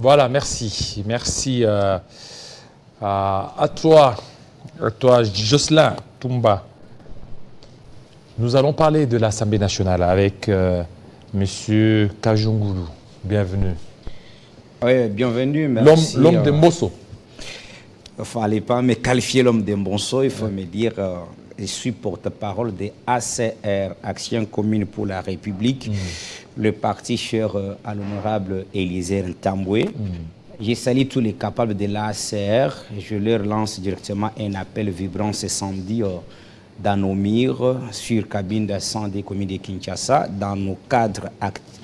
Voilà, merci. Merci à toi, Jocelyn Toumba. Nous allons parler de l'Assemblée nationale avec Monsieur Kajungulu. Bienvenue. Oui, bienvenue, merci. L'homme de Mbosso. Il ne fallait pas me qualifier l'homme de Mbosso, il faut me dire, je suis porte-parole de ACR, Action Commune pour la République, le parti cher à l'honorable Élisée Ntamboué. Je salue tous les capables de l'ACR, je leur lance directement un appel vibrant ce samedi dans nos murs, sur cabine de sang des communes de Kinshasa, dans nos cadres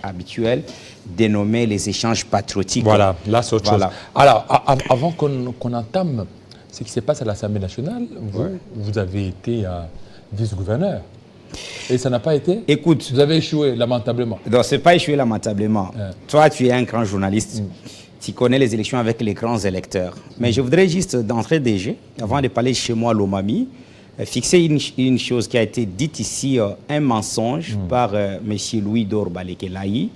habituels, dénommés les échanges patriotiques. Voilà, là c'est autre chose. Alors, avant qu'on entame ce qui se passe à l'Assemblée nationale, vous avez été vice-gouverneur. Et ça n'a pas été? Écoute, vous avez échoué lamentablement. Non, ce n'est pas échoué lamentablement. Toi, tu es un grand journaliste. Tu connais les élections avec les grands électeurs. Mais je voudrais juste, d'entrée des jeux, avant de parler chez moi, Lomami, fixer une chose qui a été dite ici, un mensonge par M. Louis-Dor Balekelaï.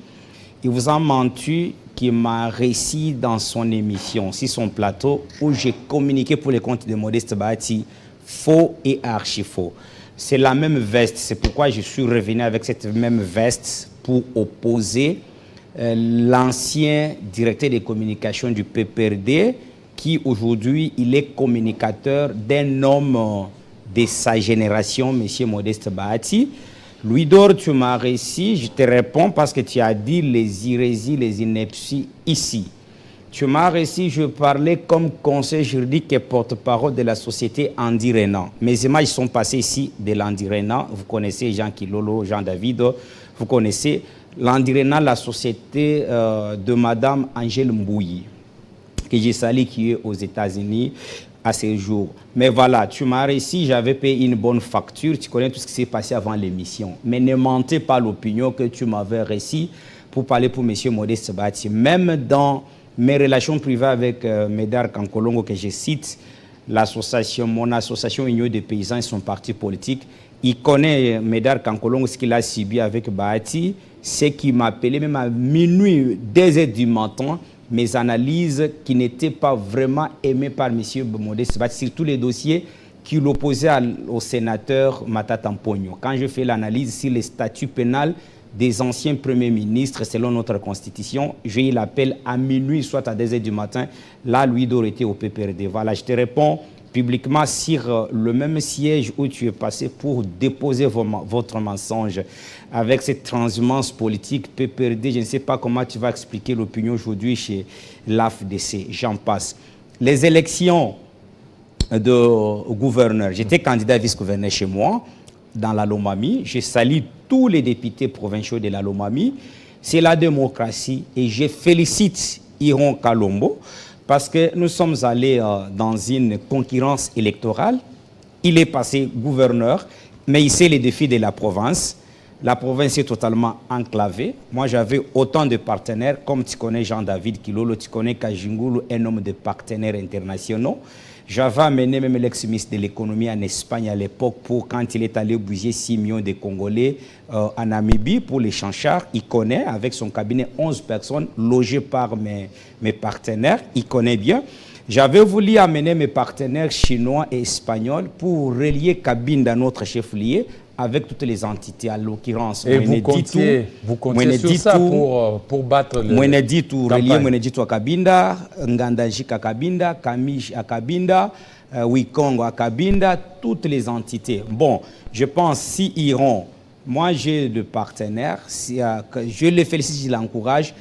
Il vous a menti qui m'a réussi dans son émission, sur son plateau, où j'ai communiqué pour les comptes de Modeste Bahati, faux et archi-faux. C'est la même veste, c'est pourquoi je suis revenu avec cette même veste pour opposer l'ancien directeur des communications du PPRD, qui aujourd'hui, il est communicateur d'un homme de sa génération, M. Modeste Bahati. Louis-Dor, tu m'as réussi, je te réponds parce que tu as dit les hérésies, les inepties ici. Tu m'as réussi, je parlais comme conseil juridique et porte-parole de la société Andy Renan. Mes images sont passées ici de l'Andy Renan. Vous connaissez Jean Kilolo, Jean David, vous connaissez l'Andy Renan, la société de Madame Angèle Mbouyi, que j'ai salue, qui est aux États-Unis à ce jour. Mais voilà, tu m'as réussi, j'avais payé une bonne facture, tu connais tout ce qui s'est passé avant l'émission. Mais ne mentez pas l'opinion que tu m'avais réussi pour parler pour M. Modeste Bahati. Même dans mes relations privées avec Médard Kankolongo, que je cite, l'association, mon association Union des paysans et son parti politique, il connaît Médard Kankolongo, ce qu'il a subi avec Bahati, ce qui m'a appelé même à minuit, 2h du matin, mes analyses qui n'étaient pas vraiment aimées par M. Modeste Bahati sur tous les dossiers qui l'opposaient au sénateur Matata Mpogno. Quand je fais l'analyse sur les statuts pénals des anciens premiers ministres, selon notre constitution, j'ai eu l'appel à minuit, soit à 2h du matin. Là, Louis-Dor était au PPRD. Voilà, je te réponds publiquement sur le même siège où tu es passé pour déposer votre mensonge. Avec cette transhumance politique, PPRD, je ne sais pas comment tu vas expliquer l'opinion aujourd'hui chez l'AFDC, j'en passe. Les élections de gouverneur, j'étais candidat vice-gouverneur chez moi, dans la Lomami, je salue tous les députés provinciaux de la Lomami, c'est la démocratie et je félicite Iron Kalombo parce que nous sommes allés dans une concurrence électorale, il est passé gouverneur, mais il sait les défis de la province. La province est totalement enclavée. Moi, j'avais autant de partenaires, comme tu connais Jean-David Kilolo, tu connais Kajungulu, un homme de partenaires internationaux. J'avais amené même l'ex-ministre de l'économie en Espagne à l'époque pour quand il est allé bouger 6 millions de Congolais en Namibie pour les chanchards. Il connaît, avec son cabinet, 11 personnes logées par mes partenaires. Il connaît bien. J'avais voulu amener mes partenaires chinois et espagnols pour relier Cabinda, notre chef-lieu, avec toutes les entités, à l'occurrence. Et vous comptiez sur ça pour battre le Mweneditu, relier Mweneditu à Cabinda, Ngandajika à Cabinda, Kamish à Cabinda, Wikongo à Cabinda, toutes les entités. Bon, je pense si iront, moi j'ai de partenaires, je les félicite, je l'encourage.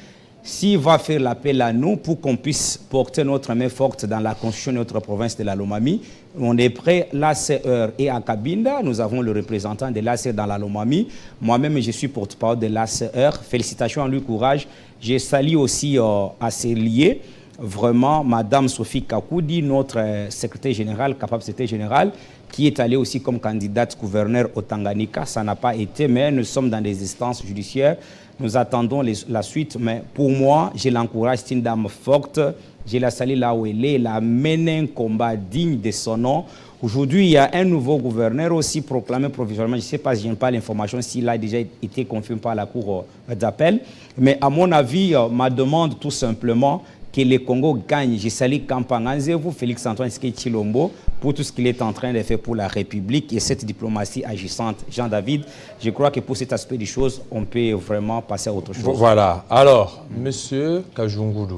S'il va faire l'appel à nous pour qu'on puisse porter notre main forte dans la constitution de notre province de la Lomami, on est prêt. L'ACR et à Cabinda, nous avons le représentant de l'ACR dans la Lomami. Moi-même, je suis porte-parole de l'ACR. Félicitations à lui, courage. Je salue aussi à ses liés, vraiment, Madame Sophie Kakoudi, notre secrétaire générale, capable secrétaire générale, qui est allée aussi comme candidate gouverneur au Tanganyika. Ça n'a pas été, mais nous sommes dans des instances judiciaires. Nous attendons la suite, mais pour moi, je l'encourage, c'est une dame forte. Je la salue là où elle est. Elle a mené un combat digne de son nom. Aujourd'hui, il y a un nouveau gouverneur aussi proclamé provisoirement. Je ne sais pas si je n'ai pas l'information, s'il a déjà été confirmé par la Cour d'appel. Mais à mon avis, ma demande tout simplement, que le Congo gagne. Je salue Kampanganzevu, Félix-Antoine Tshisekedi-Tshilombo, pour tout ce qu'il est en train de faire pour la République et cette diplomatie agissante. Jean-David, je crois que pour cet aspect des choses, on peut vraiment passer à autre chose. Voilà. Alors, Monsieur Kajungulu,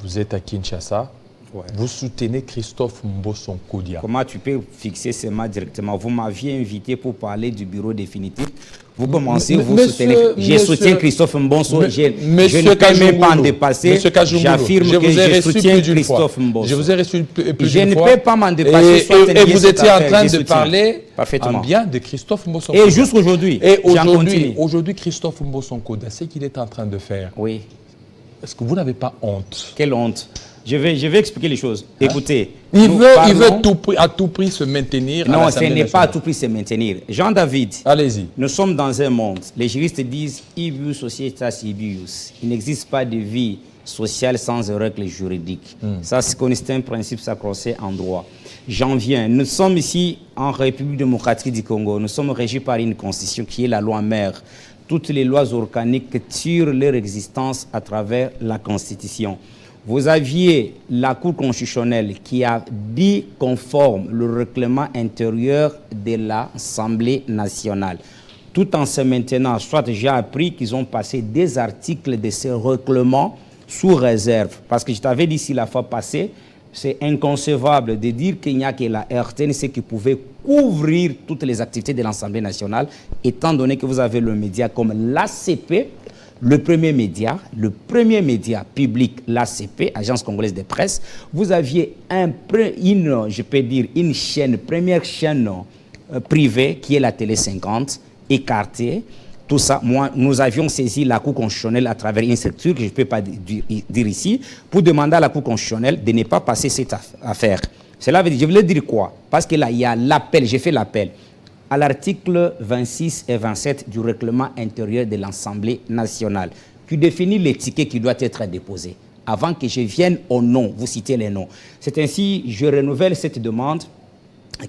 vous êtes à Kinshasa. Ouais. Vous soutenez Christophe Mbosso Nkodia. Comment tu peux fixer ces mots directement? Vous m'aviez invité pour parler du bureau définitif. Vous commencez, vous soutenez. Je soutiens Christophe Mbosso. Je ne peux même pas en dépasser. J'affirme que je soutiens Christophe Mbosso. Je vous ai reçu plus d'une fois. Je ne peux pas m'en dépasser. Et vous étiez en train de parler en bien de Christophe Mbosso Nkodia. Et jusqu'aujourd'hui. Et aujourd'hui, Christophe Mbosso Nkodia, ce qu'il est en train de faire. Oui. Est-ce que vous n'avez pas honte? Quelle honte? Je vais expliquer les choses. Écoutez. Il veut à tout prix se maintenir. Non, ce n'est pas à tout prix se maintenir. Jean-David. Allez-y. Nous sommes dans un monde. Les juristes disent Ibius societas ibius. Il n'existe pas de vie sociale sans règles juridiques. Ça, c'est un principe sacré en droit. J'en viens. Nous sommes ici en République démocratique du Congo. Nous sommes régis par une constitution qui est la loi mère. Toutes les lois organiques tirent leur existence à travers la constitution. Vous aviez la Cour constitutionnelle qui a dit conforme le règlement intérieur de l'Assemblée nationale. Tout en se maintenant, soit j'ai appris qu'ils ont passé des articles de ce règlement sous réserve. Parce que je t'avais dit ici la fois passée, c'est inconcevable de dire qu'il n'y a que la RTNC qui pouvait couvrir toutes les activités de l'Assemblée nationale, étant donné que vous avez le média comme l'ACP, le premier média public, l'ACP, Agence congolaise de presse. Vous aviez une chaîne, première chaîne privée qui est la Télé 50, écartée. Tout ça, nous avions saisi la Cour constitutionnelle à travers une structure que je ne peux pas dire ici, pour demander à la Cour constitutionnelle de ne pas passer cette affaire. Cela veut dire, je voulais dire quoi? Parce que là, il y a l'appel, j'ai fait l'appel à l'article 26 et 27 du règlement intérieur de l'Assemblée nationale, qui définit les tickets qui doivent être déposés. Avant que je vienne au nom, vous citez les noms. C'est ainsi, je renouvelle cette demande,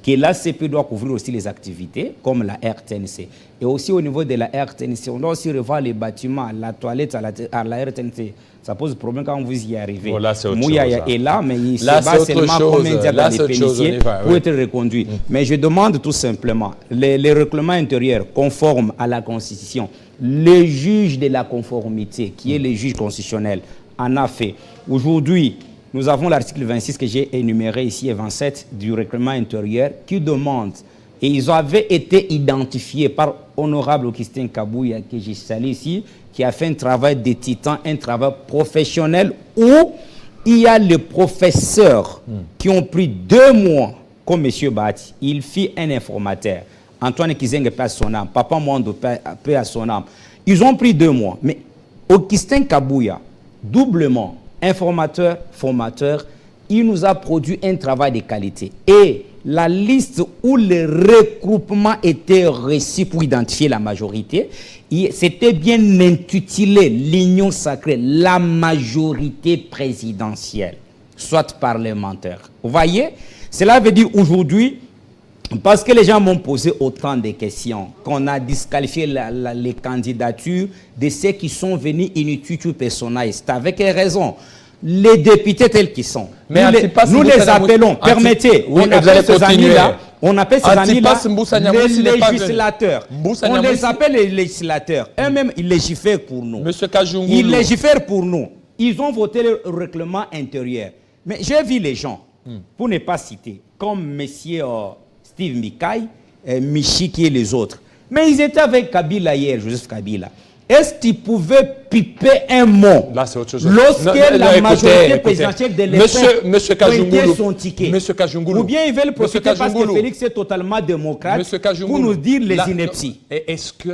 que l'ACP doit couvrir aussi les activités, comme la RTNC. Et aussi au niveau de la RTNC, on doit aussi revoir les bâtiments, la toilette à la RTNC. Ça pose problème quand vous y arrivez. Bon, là, c'est autre Mouya chose, est là, mais il se là, bat seulement combien de là, des péniciers pour être reconduit. Mais je demande tout simplement, les règlements intérieurs conformes à la Constitution, le juge de la conformité, qui est le juge constitutionnel, en a fait. Aujourd'hui, nous avons l'article 26 que j'ai énuméré ici et 27 du règlement intérieur qui demande, et ils avaient été identifiés par honorable Augustin Kabouya, que j'ai salé ici, qui a fait un travail de titan, un travail professionnel où il y a les professeurs qui ont pris 2 mois, comme M. Bati. Il fit un informateur. Antoine Kizenge paie à son âme. Papa Mondo paie à son âme. Ils ont pris 2 mois. Mais Augustin Kabouya, doublement, informateur, formateur, il nous a produit un travail de qualité. Et la liste où le regroupement était reçu pour identifier la majorité, c'était bien intitulé l'union sacrée, la majorité présidentielle, soit parlementaire. Vous voyez, cela veut dire aujourd'hui, parce que les gens m'ont posé autant de questions, qu'on a disqualifié les candidatures de ceux qui sont venus inutiles personnels. C'est avec raison. Les députés tels qu'ils sont. Mais nous les appelons, permettez, on appelle ces amis-là, les législateurs. On les appelle les législateurs. Eux-mêmes, ils légifèrent pour nous. Ils légifèrent pour nous. Ils ont voté le règlement intérieur. Mais j'ai vu les gens, pour ne pas citer, comme M. Steve Mikaï, Michiki et les autres. Mais ils étaient avec Kabila hier, Joseph Kabila. Est-ce qu'ils pouvaient piper un mot lorsque la majorité présidentielle de l'État pointait son ticket? Ou bien ils veulent profiter parce que Félix est totalement démocrate pour nous dire les inepties.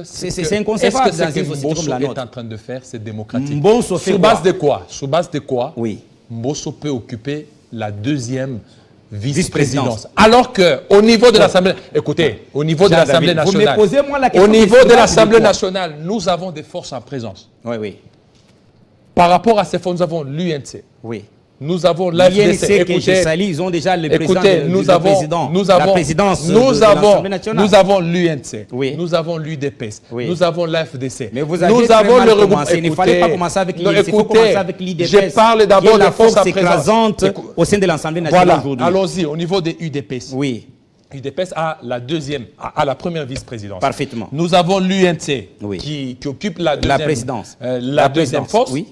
C'est inconcevable dans une société comme la nôtre. Est en train de faire, c'est démocratique. Sur base de quoi? Sur base de quoi? Oui. Mbosso peut occuper la 2e vice-présidence. Alors qu'au niveau de l'Assemblée, écoutez, au niveau de l'Assemblée nationale, au niveau de l'Assemblée nationale, nous avons des forces en présence. Oui, oui. Par rapport à ces forces, nous avons l'UNC. Oui. nous avons l'AFDC. Écoutez, ils ont déjà le président, la présidence de l'Assemblée nationale. Nous avons l'UNC, oui. Nous avons l'UDPS, oui. Nous avons l'AFDC. Mais vous avez nous avons le commencé. Il ne fallait pas commencer avec l'UNC, il faut commencer avec l'UDPS. Je parle d'abord de la force écrasante au sein de l'Assemblée nationale aujourd'hui. Allons-y, au niveau des UDPS. Oui. UDPS a la première vice-présidence. Parfaitement. Nous avons l'UNC oui. qui occupe la présidence. La deuxième force, oui.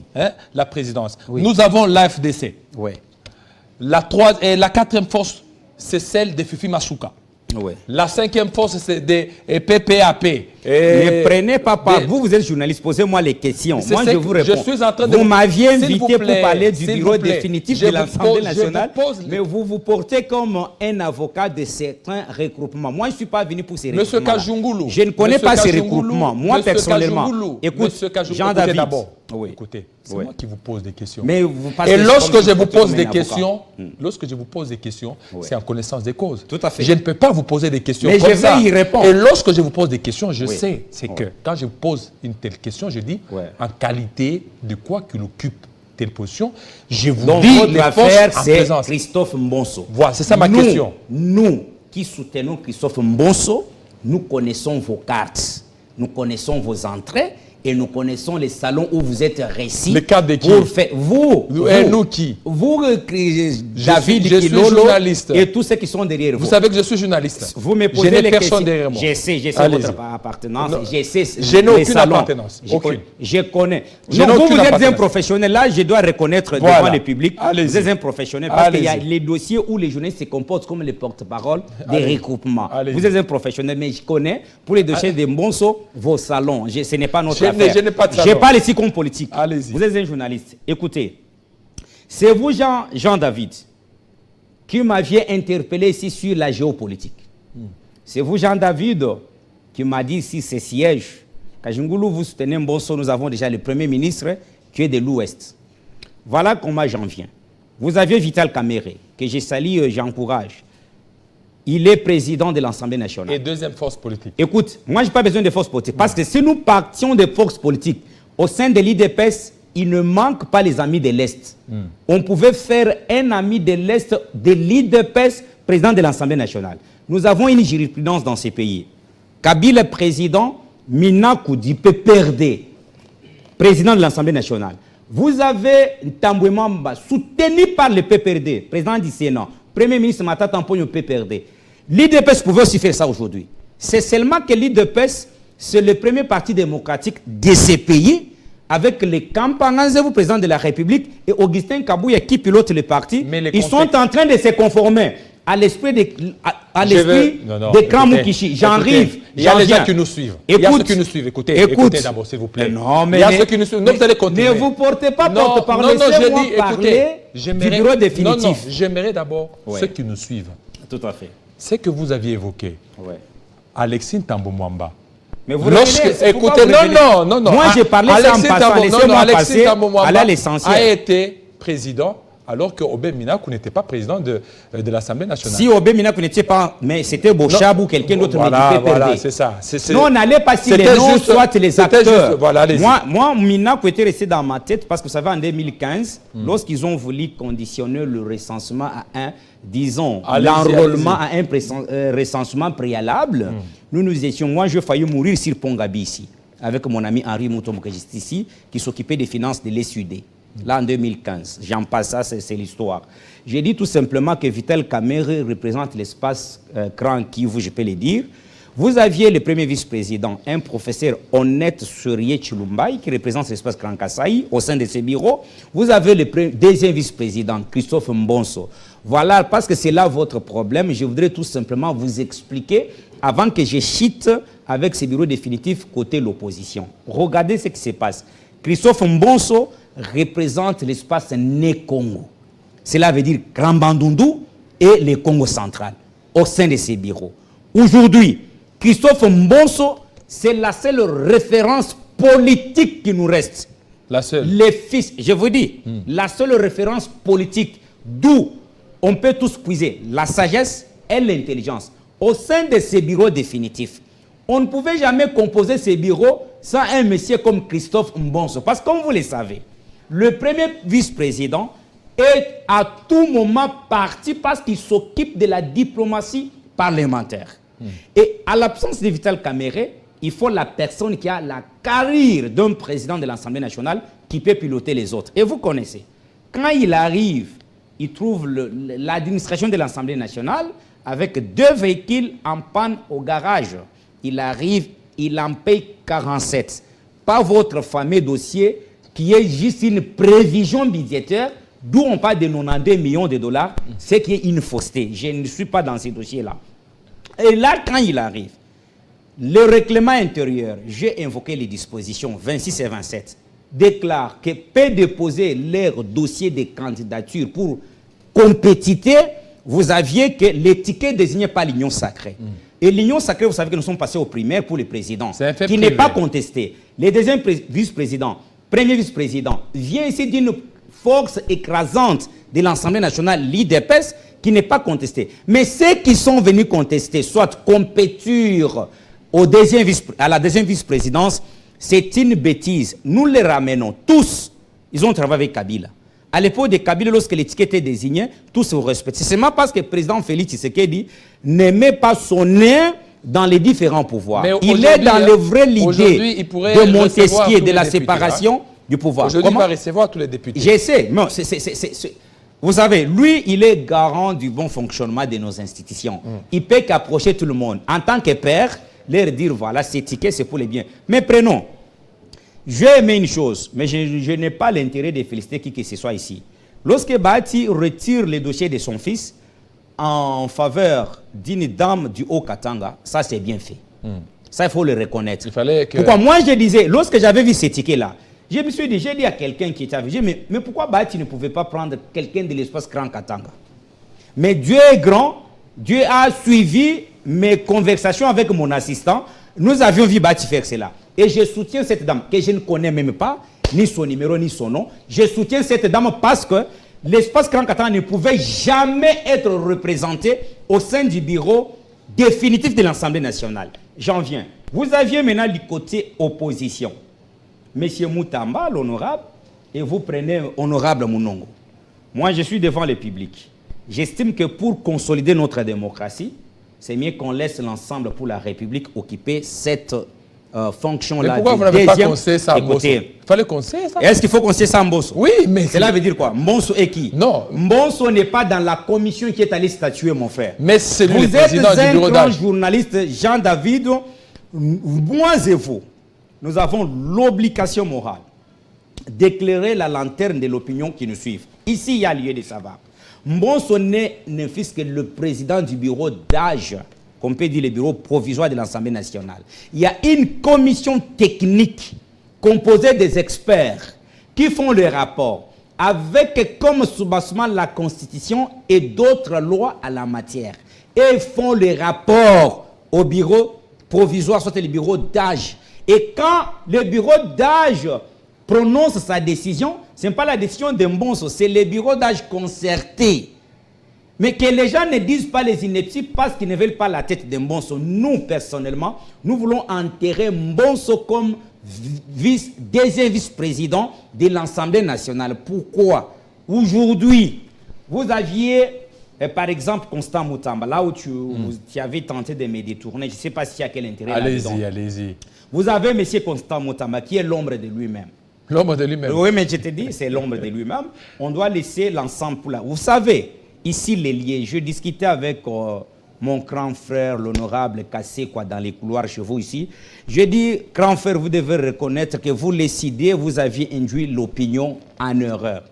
La présidence. Oui. Nous avons l'AFDC. Oui. La quatrième force, c'est celle de Fifi Masuka. Oui. La cinquième force, c'est des PPAP. Ne prenez pas part. Vous êtes journaliste, posez-moi les questions. Moi, je vous réponds. Je suis en train de vous m'aviez invité pour parler du bureau définitif de l'Assemblée nationale, mais vous vous portez comme un avocat de certains regroupements. Moi, je ne suis pas venu pour ces regroupements. Monsieur Kajungulu. Je ne connais pas ces regroupements. Moi, personnellement. Écoute, Jean-David. Oui. Écoutez, c'est moi qui vous pose des questions. Mais et lorsque je vous pose des questions, c'est en connaissance des causes. Tout à fait. Je ne peux pas vous poser des questions mais comme ça. Mais je vais y répondre. Et lorsque je vous pose des questions, je sais, c'est que quand je vous pose une telle question, je dis en qualité de quoi qu'il occupe telle position, je vous donc, dis votre affaire, c'est Christophe Mbonso. Voilà, c'est ça ma question. Nous qui soutenons Christophe Mbonso, nous connaissons vos cartes, nous connaissons vos entrées. Et nous connaissons les salons où vous êtes récits. Les cas de qui? Nous qui? Vous, David je suis journaliste. Et tous ceux qui sont derrière vous. Vous savez que je suis journaliste. Vous me posez les questions derrière moi. Je sais votre appartenance. Je n'ai aucune appartenance. Je connais. Vous êtes un professionnel. Là, je dois reconnaître devant le public. Vous êtes un professionnel parce qu'il y a les dossiers où les journalistes se comportent comme les porte-parole des regroupements. Vous êtes un professionnel, mais je connais pour les dossiers de Mbonso vos salons. Ce n'est pas notre je n'ai pas de salon. Je parle ici comme politique. Vous êtes un journaliste. Écoutez, c'est vous, Jean-David, qui m'aviez interpellé ici sur la géopolitique. C'est vous, Jean-David, qui m'a dit ici ces sièges. Kajungulu, vous soutenez Mbonso, nous avons déjà le Premier ministre qui est de l'Ouest. Voilà comment j'en viens. Vous aviez Vital Kamere, que je salue, j'encourage. Il est président de l'Assemblée nationale. Et deuxième force politique. Écoute, moi, je n'ai pas besoin de force politique. Parce que si nous partions de forces politiques, au sein de l'IDPS, il ne manque pas les amis de l'Est. On pouvait faire un ami de l'Est de l'IDPS, président de l'Assemblée nationale. Nous avons une jurisprudence dans ces pays. Kabila président, Mina Koudi, PPRD, président de l'Assemblée nationale. Vous avez Tambwe Mamba, soutenu par le PPRD, président du Sénat, Premier ministre Matata Tamponyo, PPRD. L'IDPS pouvait aussi faire ça aujourd'hui. C'est seulement que l'IDPS, c'est le premier parti démocratique de ces pays, avec les Kampanganze, vous président de la République, et Augustin Kabouya qui pilote le parti. Ils sont en train de se conformer à l'esprit de Kramoukishi. J'arrive. Il y a les gens qui nous suivent. Il y a ceux qui nous suivent. Écoutez d'abord, s'il vous plaît. Non, mais il y a ceux qui nous suivent. Non, vous allez continuer. Ne vous portez pas porte-parole. Laissez-moi parler du bureau définitif. Non, j'aimerais d'abord ceux qui nous suivent. Tout à fait. C'est que vous aviez évoqué. Alexis Thambwe Mwamba. Mais vous écoutez, non. Moi, j'ai parlé ça en passant. Laissez-moi passer à l'essentiel. A été président alors que Obé Minakou n'était pas président de l'Assemblée nationale. Si Obé Minakou n'était pas, mais c'était Bochabou ou quelqu'un d'autre. Voilà, c'est ça. Nous, on n'allait pas si les noms, soit les acteurs. Moi, Minakou était resté dans ma tête parce que vous savez, en 2015, lorsqu'ils ont voulu conditionner le recensement à l'enrôlement à un recensement préalable, nous étions, moi, j'ai failli mourir sur Pongabi ici, avec mon ami Henri Moutombo, ici, qui s'occupait des finances de l'SUD. Là, en 2015. J'en passe, ça, c'est l'histoire. J'ai dit tout simplement que Vital Kamere représente l'espace Grand Kivu, je peux le dire. Vous aviez le premier vice-président, un professeur honnête Suriye Chilumbaï, qui représente l'espace Grand Kasaï au sein de ses bureaux. Vous avez le deuxième vice-président, Christophe Mbonso. Voilà, parce que c'est là votre problème. Je voudrais tout simplement vous expliquer, avant que je chite avec ces bureaux définitifs côté l'opposition. Regardez ce qui se passe. Christophe Mbonso représente l'espace Né-Congo. Cela veut dire Grand Bandundu et le Congo central au sein de ces bureaux. Aujourd'hui, Christophe Mbonso, c'est la seule référence politique qui nous reste. La seule. Les fils, je vous dis, la seule référence politique d'où on peut tous puiser la sagesse et l'intelligence au sein de ces bureaux définitifs. On ne pouvait jamais composer ces bureaux sans un monsieur comme Christophe Mbonso. Parce que comme vous le savez, le premier vice-président est à tout moment parti parce qu'il s'occupe de la diplomatie parlementaire. Et à l'absence de Vital Kamerhe, il faut la personne qui a la carrure d'un président de l'Assemblée nationale qui peut piloter les autres. Et vous connaissez, quand il arrive, il trouve l'administration de l'Assemblée nationale avec 2 véhicules en panne au garage. Il arrive, il en paye 47. Pas votre fameux dossier qui est juste une prévision budgétaire d'où on parle de 92 millions de dollars, c'est qui est une fausseté. Je ne suis pas dans ces dossiers-là. Et là, quand il arrive, le règlement intérieur, j'ai invoqué les dispositions 26 et 27, déclare que peut déposer leur dossier de candidature pour compétiter, vous aviez que l'étiquette désignée par l'Union sacrée. Et l'Union sacrée, vous savez que nous sommes passés aux primaires pour les présidents, qui n'est pas contesté. Les deuxièmes vice-présidents, premier vice-président, vient ici d'une force écrasante de l'Assemblée nationale, l'IDPS, qui n'est pas contesté. Mais ceux qui sont venus contester, soit compétir à la deuxième vice-présidence, c'est une bêtise. Nous les ramenons tous. Ils ont travaillé avec Kabila. À l'époque de Kabila, lorsque l'étiquette est désignée, tous se respectent. C'est seulement parce que le président Félix Tshisekedi n'aimait pas sonner dans les différents pouvoirs. Il est dans le vrai l'idée de Montesquieu, de la séparation du pouvoir. Aujourd'hui, il va recevoir tous les députés. J'essaie. Vous savez, lui, il est garant du bon fonctionnement de nos institutions. Il peut qu'approcher tout le monde. En tant que père, leur dire, voilà, ces tickets, c'est pour les biens. Mais prenons. J'ai aimé une chose, mais je n'ai pas l'intérêt de féliciter qui que ce soit ici. Lorsque Bahati retire le dossier de son fils en faveur d'une dame du Haut-Katanga, ça c'est bien fait. Ça, il faut le reconnaître. Il fallait que... Pourquoi moi, je disais, lorsque j'avais vu ces tickets-là, je me suis dit, j'ai dit à quelqu'un qui était avec, mais pourquoi Bahati ne pouvait pas prendre quelqu'un de l'espace Grand Katanga? Mais Dieu est grand, Dieu a suivi mes conversations avec mon assistant. Nous avions vu Bahati faire cela. Et je soutiens cette dame, que je ne connais même pas, ni son numéro, ni son nom. Je soutiens cette dame parce que l'espace Grand Katanga ne pouvait jamais être représenté au sein du bureau définitif de l'Assemblée nationale. J'en viens. Vous aviez maintenant du côté opposition. Monsieur Moutamba, l'honorable, et vous prenez honorable Mounongo. Moi, je suis devant le public. J'estime que pour consolider notre démocratie, c'est mieux qu'on laisse l'ensemble pour la République occuper cette fonction-là. Mais pourquoi vous n'avez pas conseillé ça à Mbosso? Il fallait conseiller ça. Est-ce qu'il faut conseiller ça à Mbosso? Oui, mais... Cela veut dire quoi? Mbosso est qui? Non. Mbosso n'est pas dans la commission qui est allée statuer, mon frère. Mais c'est lui le président du bureau d'âge. Vous êtes un grand journaliste, Jean-David, moi et vous, nous avons l'obligation morale d'éclairer la lanterne de l'opinion qui nous suit. Ici, il y a lieu de savoir. Mbosso n'est fils que le président du bureau d'âge, qu'on peut dire le bureau provisoire de l'Assemblée nationale. Il y a une commission technique composée des experts qui font le rapport avec comme soubassement la Constitution et d'autres lois à la matière. Et font le rapport au bureau provisoire, soit le bureau d'âge. Et quand le bureau d'âge prononce sa décision, ce n'est pas la décision de Mbosso, c'est le bureau d'âge concerté. Mais que les gens ne disent pas les inepties parce qu'ils ne veulent pas la tête de Mbosso. Nous, personnellement, nous voulons enterrer Mbosso comme deuxième vice-président de l'Assemblée nationale. Pourquoi? Aujourd'hui, vous aviez, par exemple, Constant Moutamba, là où tu avais tenté de me détourner, je ne sais pas s'il y a quel intérêt là-dedans. Allez-y, allez-y. Vous avez M. Constant Moutamba qui est l'ombre de lui-même. L'ombre de lui-même. Oui, mais je te dis, c'est l'ombre de lui-même. On doit laisser l'ensemble pour là. Vous savez, ici, les liés, je discutais avec mon grand frère, l'honorable Kassé, dans les couloirs chez vous ici. Je dis, grand frère, vous devez reconnaître que vous, les idées, vous aviez induit l'opinion en erreur.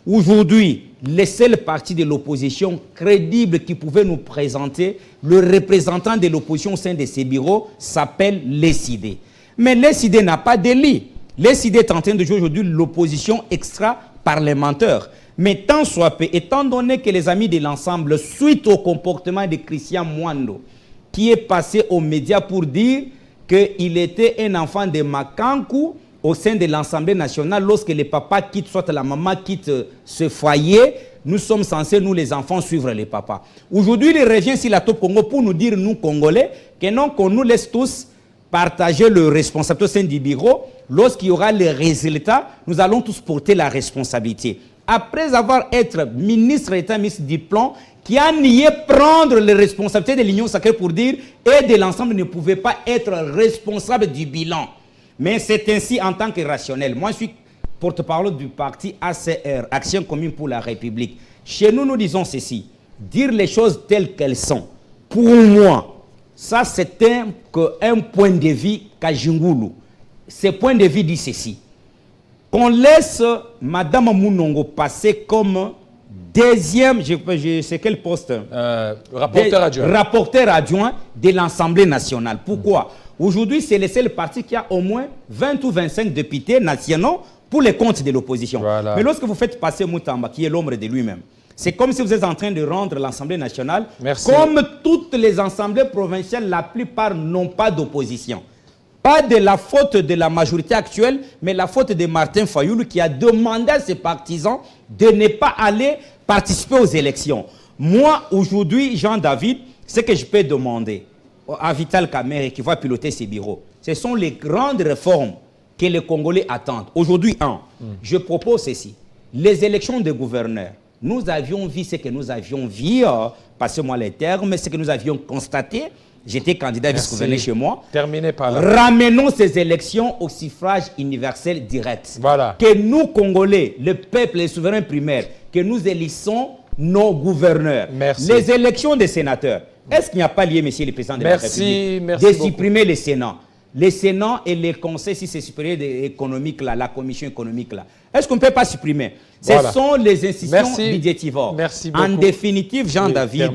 Aujourd'hui, les seuls partis de l'opposition crédibles qui pouvaient nous présenter le représentant de l'opposition au sein de ces bureaux s'appelle les idées. Mais les idées n'a pas d'élit. Les idées est en train de jouer aujourd'hui l'opposition extra-parlementaire. Mais tant soit peu, étant donné que les amis de l'ensemble, suite au comportement de Christian Mwando, qui est passé aux médias pour dire qu'il était un enfant de Makankou au sein de l'Assemblée nationale, lorsque le papa quitte, soit la maman quitte ce foyer, nous sommes censés, nous les enfants, suivre les papas. Aujourd'hui, il revient sur la Top Congo pour nous dire, nous Congolais, que non, qu'on nous laisse tous partager le responsable au sein du bureau. Lorsqu'il y aura les résultats, nous allons tous porter la responsabilité. après avoir été ministre d'État, ministre du Plan, qui a nié prendre les responsabilités de l'Union sacrée pour dire et de l'ensemble ne pouvait pas être responsable du bilan. Mais c'est ainsi en tant que rationnel. Moi, je suis porte-parole du parti ACR, Action Commune pour la République. Chez nous, nous disons ceci. Dire les choses telles qu'elles sont. Pour moi, ça c'est un point de vue Kajingulu. Ce point de vue dit ceci. Qu'on laisse Madame Mounongo passer comme deuxième, je sais quel poste, rapporteur adjoint de l'Assemblée nationale. Pourquoi? Aujourd'hui, c'est le seul parti qui a au moins 20 ou 25 députés nationaux pour les comptes de l'opposition. Voilà. Mais lorsque vous faites passer Moutamba, qui est l'ombre de lui-même, c'est comme si vous êtes en train de rendre l'Assemblée nationale, comme toutes les assemblées provinciales, la plupart n'ont pas d'opposition. Pas de la faute de la majorité actuelle, mais la faute de Martin Fayoulou qui a demandé à ses partisans de ne pas aller participer aux élections. Moi, aujourd'hui, Jean-David, ce que je peux demander à Vital Kamerhe qui va piloter ses bureaux, ce sont les grandes réformes que les Congolais attendent. Aujourd'hui, je propose ceci. Les élections de gouverneurs, nous avions vu ce que nous avions vu, passez-moi les termes, ce que nous avions constaté. J'étais candidat vice-gouverneur chez moi. Terminé par là. Ramenons ces élections au suffrage universel direct. Voilà. Que nous, Congolais, le peuple, les souverains primaires, que nous élissons nos gouverneurs. Merci. Les élections des sénateurs. Est-ce qu'il n'y a pas lieu, monsieur le président de la République, de supprimer les Sénats? Les Sénats et les conseils, si c'est supérieur économique, là, la commission économique, là. Est-ce qu'on ne peut pas supprimer? Ce sont les institutions budgétivores. Merci beaucoup. En définitive, Jean-David,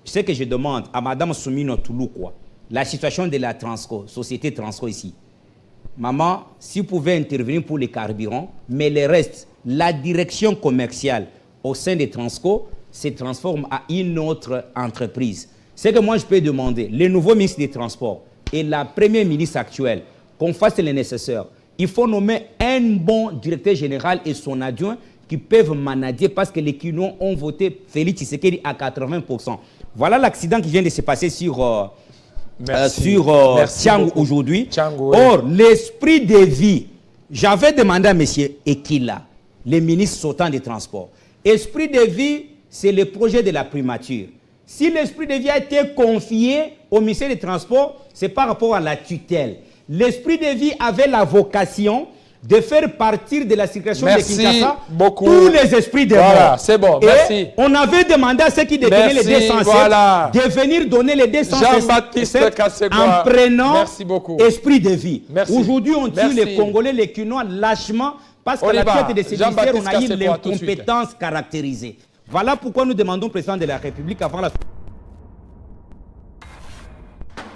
ce que je demande à Mme Soumino Toulou, la situation de la Transco, société Transco ici. Maman, si vous pouvez intervenir pour les carburants, mais le reste, la direction commerciale au sein des Transco se transforme à une autre entreprise. C'est que moi je peux demander, le nouveau ministre des Transports et la première ministre actuelle, qu'on fasse le nécessaire. Il faut nommer un bon directeur général et son adjoint qui peuvent manager parce que les Kinois ont voté Félix Tshisekedi à 80%. Voilà l'accident qui vient de se passer sur Tiangou aujourd'hui. Or, l'esprit de vie, j'avais demandé à M. Ekila, le ministre sortant des Transports, esprit de vie, c'est le projet de la primature. Si l'esprit de vie a été confié au ministère des Transports, c'est par rapport à la tutelle. L'esprit de vie avait la vocation de faire partir de la circulation de Kinshasa tous les esprits de mort. Voilà, c'est bon, merci. On avait demandé à ceux qui détenaient les 207 de venir donner les 207 en prenant esprit de vie. Aujourd'hui, on tue les Congolais, les Kinois lâchement parce qu'à la tête de ces ministères, on a eu l'incompétence caractérisée. Voilà pourquoi nous demandons au président de la République avant la...